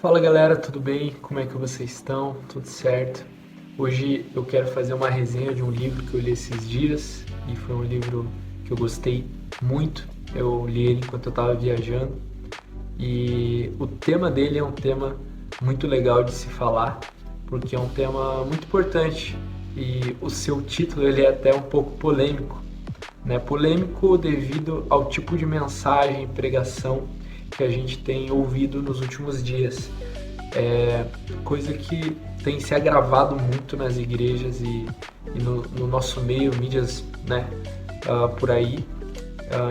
Fala galera, tudo bem? Como é que vocês estão? Tudo certo? Hoje eu quero fazer uma resenha de um livro que eu li esses dias e foi um livro que eu gostei muito. Eu li ele enquanto eu estava viajando e o tema dele é um tema muito legal de se falar porque é um tema muito importante e o seu título ele é até um pouco polêmico, né? Polêmico devido ao tipo de mensagem e pregação que a gente tem ouvido nos últimos dias. É coisa que tem se agravado muito nas igrejas e no nosso meio, mídias, né, por aí,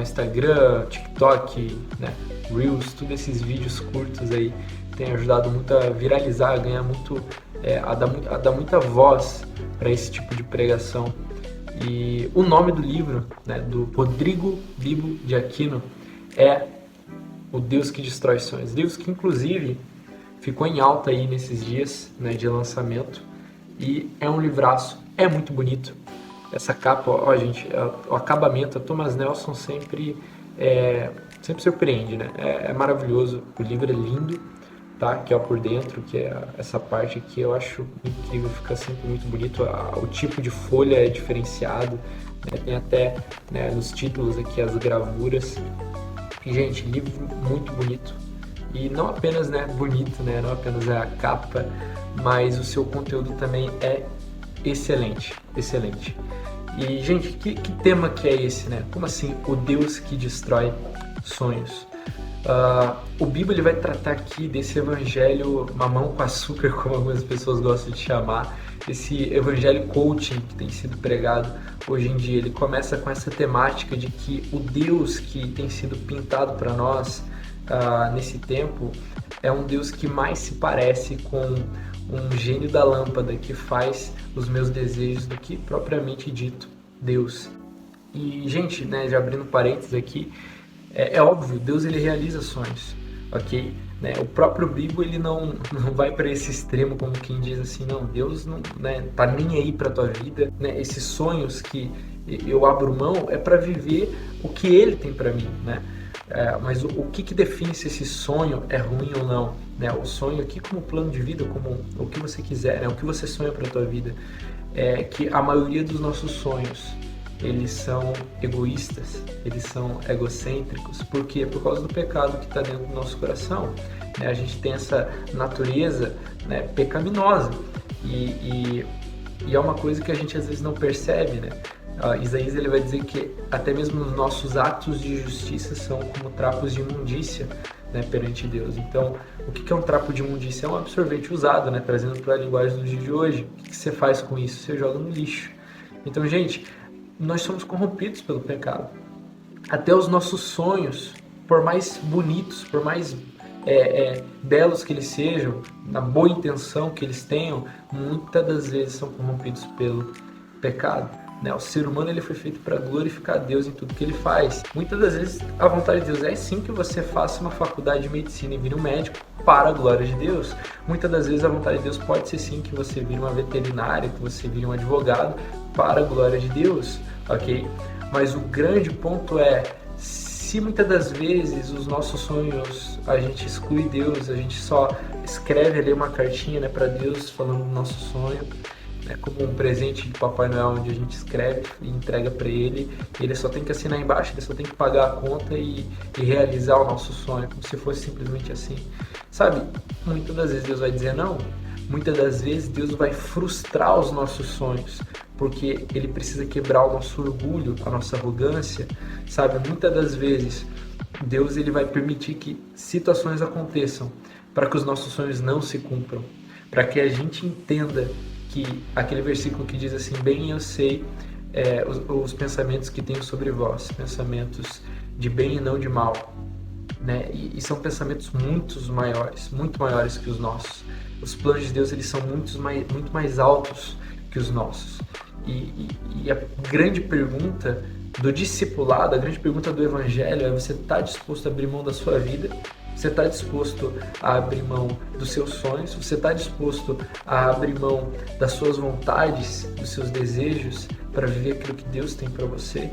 Instagram, TikTok, né, Reels, todos esses vídeos curtos aí tem ajudado muito a viralizar, a ganhar muito, a dar muita voz para esse tipo de pregação. E o nome do livro, né, do Rodrigo Bibo de Aquino, é O Deus que Destrói Sonhos. Livros que, inclusive, ficou em alta aí nesses dias, né, de lançamento. E é um livraço, é muito bonito. Essa capa, ó, gente, o acabamento, a Thomas Nelson sempre surpreende, né? É maravilhoso, o livro é lindo, tá? Aqui, ó, por dentro, que é essa parte aqui, eu acho incrível, fica sempre muito bonito. O tipo de folha é diferenciado, né? Tem até, né, nos títulos aqui as gravuras. E, gente, livro muito bonito. E não apenas, né, bonito, né? Não apenas é a capa, mas o seu conteúdo também é excelente, excelente. E, gente, que tema que é esse, né? Como assim, o Deus que destrói sonhos? O Bibo ele vai tratar aqui desse evangelho mamão com açúcar, como algumas pessoas gostam de chamar, esse evangelho coaching que tem sido pregado hoje em dia. Ele começa com essa temática de que o Deus que tem sido pintado para nós nesse tempo é um Deus que mais se parece com um gênio da lâmpada que faz os meus desejos do que propriamente dito Deus. E, gente, né, já abrindo parênteses aqui, é óbvio, Deus ele realiza sonhos, ok? Né? O próprio Bibo ele não vai para esse extremo como quem diz assim, não, Deus não, né, tá nem aí para tua vida, né? Esses sonhos que eu abro mão é para viver o que Ele tem para mim, né? Mas o que define se esse sonho é ruim ou não? Né? O sonho aqui como plano de vida, como o que você quiser, né? O que você sonha para a tua vida, é que a maioria dos nossos sonhos eles são egoístas, eles são egocêntricos. Por quê? Por causa do pecado que está dentro do nosso coração. Né? A gente tem essa natureza, né, pecaminosa e é uma coisa que a gente às vezes não percebe, né? Isaías ele vai dizer que até mesmo os nossos atos de justiça são como trapos de imundícia, né, perante Deus. Então, o que é um trapo de imundícia? É um absorvente usado, né, trazendo para a linguagem do dia de hoje. O que você faz com isso? Você joga no lixo. Então, gente, nós somos corrompidos pelo pecado. Até os nossos sonhos, por mais bonitos, por mais belos que eles sejam, na boa intenção que eles tenham, muitas das vezes são corrompidos pelo pecado. Né? O ser humano ele foi feito para glorificar Deus em tudo que ele faz. Muitas das vezes a vontade de Deus é sim que você faça uma faculdade de medicina e vire um médico para a glória de Deus. Muitas das vezes a vontade de Deus pode ser sim que você vire uma veterinária, que você vire um advogado para a glória de Deus, ok? Mas o grande ponto é, se muitas das vezes os nossos sonhos a gente exclui Deus, a gente só escreve ali uma cartinha, né, para Deus falando do nosso sonho, como um presente de Papai Noel, onde a gente escreve e entrega para ele, ele só tem que assinar embaixo, ele só tem que pagar a conta e realizar o nosso sonho, como se fosse simplesmente assim. Sabe, muitas das vezes Deus vai dizer não, muitas das vezes Deus vai frustrar os nossos sonhos, porque Ele precisa quebrar o nosso orgulho, a nossa arrogância, sabe? Muitas das vezes Deus ele vai permitir que situações aconteçam para que os nossos sonhos não se cumpram, para que a gente entenda que aquele versículo que diz assim, bem eu sei os pensamentos que tenho sobre vós, pensamentos de bem e não de mal, né? E são pensamentos muito maiores que os nossos. Os planos de Deus eles são muito mais altos que os nossos. E a grande pergunta do discipulado, a grande pergunta do evangelho é: você está disposto a abrir mão da sua vida? Você está disposto a abrir mão dos seus sonhos? Você está disposto a abrir mão das suas vontades, dos seus desejos para viver aquilo que Deus tem para você?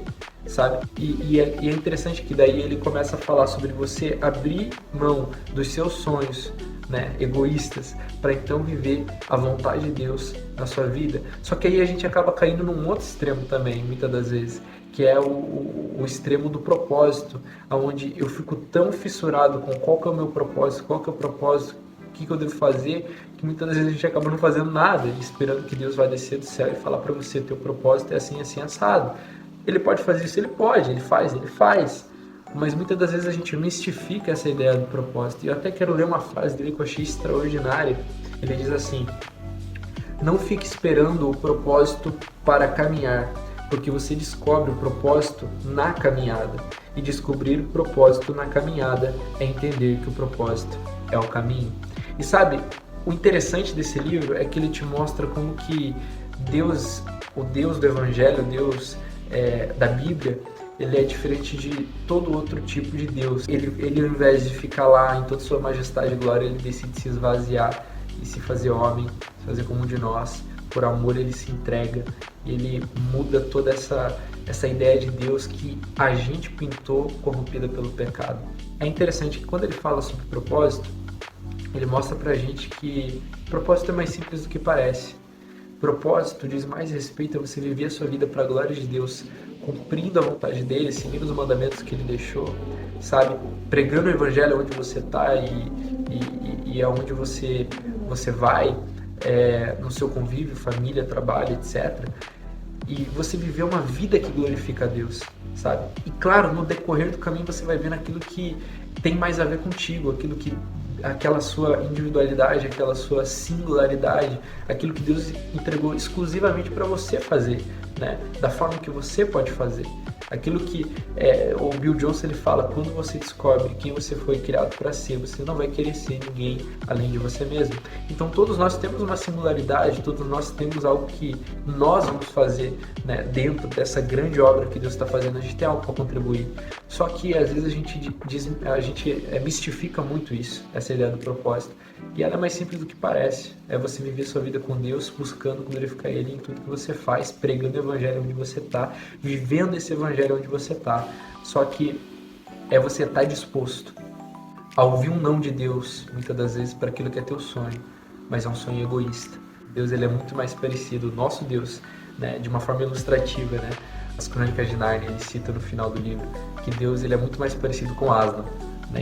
Sabe? E é interessante que daí ele começa a falar sobre você abrir mão dos seus sonhos né, egoístas, para então viver a vontade de Deus na sua vida. Só que aí a gente acaba caindo num outro extremo também, muitas das vezes, que é o extremo do propósito, onde eu fico tão fissurado com qual que é o meu propósito, qual que é o propósito, o que eu devo fazer, que muitas das vezes a gente acaba não fazendo nada, esperando que Deus vai descer do céu e falar para você, teu propósito é assim, assim, assado. Ele pode fazer isso? Ele pode, ele faz. Mas muitas das vezes a gente mistifica essa ideia do propósito. E eu até quero ler uma frase dele que eu achei extraordinária. Ele diz assim: não fique esperando o propósito para caminhar, porque você descobre o propósito na caminhada. E descobrir o propósito na caminhada é entender que o propósito é o caminho. E sabe, o interessante desse livro é que ele te mostra como que Deus, o Deus do Evangelho, o Deus da Bíblia, ele é diferente de todo outro tipo de Deus. Ele ao invés de ficar lá em toda sua majestade e glória, ele decide se esvaziar e se fazer homem, se fazer como um de nós. Por amor ele se entrega, ele muda toda essa ideia de Deus que a gente pintou corrompida pelo pecado. É interessante que quando ele fala sobre propósito, ele mostra pra gente que propósito é mais simples do que parece. Propósito diz mais respeito a você viver a sua vida para a glória de Deus, cumprindo a vontade dele, seguindo os mandamentos que ele deixou, sabe? Pregando o evangelho onde você está e aonde você vai, no seu convívio, família, trabalho, etc. E você viver uma vida que glorifica a Deus, sabe? E claro, no decorrer do caminho você vai vendo aquilo que tem mais a ver contigo, aquela sua individualidade, aquela sua singularidade, aquilo que Deus entregou exclusivamente para você fazer, né? Da forma que você pode fazer. Aquilo que o Bill Johnson ele fala, quando você descobre quem você foi criado para ser, você não vai querer ser ninguém além de você mesmo. Então todos nós temos uma singularidade, todos nós temos algo que nós vamos fazer, né, dentro dessa grande obra que Deus está fazendo, a gente tem algo para contribuir. Só que às vezes a gente mistifica muito isso, essa ideia do propósito. E ela é mais simples do que parece. É você viver sua vida com Deus, buscando glorificar Ele em tudo que você faz, pregando o Evangelho onde você está, vivendo esse Evangelho onde você está. Só que é você estar disposto a ouvir um não de Deus, muitas das vezes, para aquilo que é teu sonho, mas é um sonho egoísta. Deus ele é muito mais parecido, o nosso Deus, né, de uma forma ilustrativa, né? As Crônicas de Nárnia, ele cita no final do livro, que Deus ele é muito mais parecido com Aslan.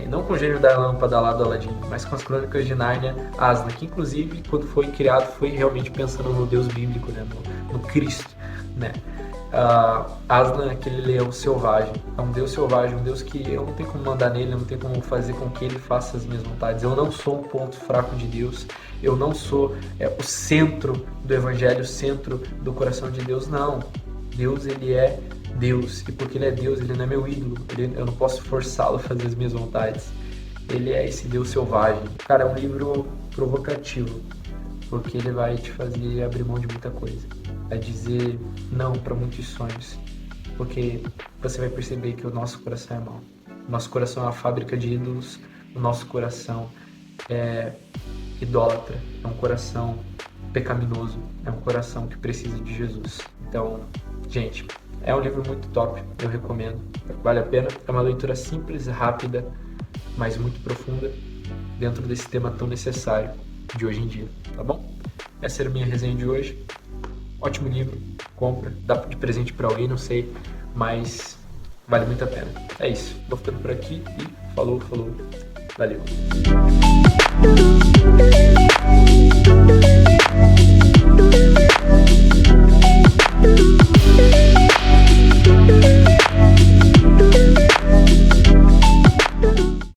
Não com o gênio da lâmpada lá do Aladim, mas com as Crônicas de Nárnia, Aslan, que inclusive quando foi criado foi realmente pensando no Deus bíblico, né? no Cristo, né? Aslan é aquele leão selvagem, é um Deus selvagem, um Deus que eu não tenho como mandar nele, eu não tenho como fazer com que ele faça as minhas vontades. Eu não sou um ponto fraco de Deus, eu não sou o centro do Evangelho, o centro do coração de Deus, não. Deus ele é Deus, e porque ele é Deus, ele não é meu ídolo, eu não posso forçá-lo a fazer as minhas vontades. Ele é esse Deus selvagem. Cara, é um livro provocativo, porque ele vai te fazer abrir mão de muita coisa, vai dizer não para muitos sonhos, porque você vai perceber que o nosso coração é mau. O nosso coração é uma fábrica de ídolos, o nosso coração é idólatra, é um coração pecaminoso, é um coração que precisa de Jesus. Então, gente, é um livro muito top, eu recomendo, vale a pena. É uma leitura simples, rápida, mas muito profunda dentro desse tema tão necessário de hoje em dia, tá bom? Essa era a minha resenha de hoje. Ótimo livro, compra, dá de presente para alguém, não sei, mas vale muito a pena. É isso, vou ficando por aqui e falou, valeu.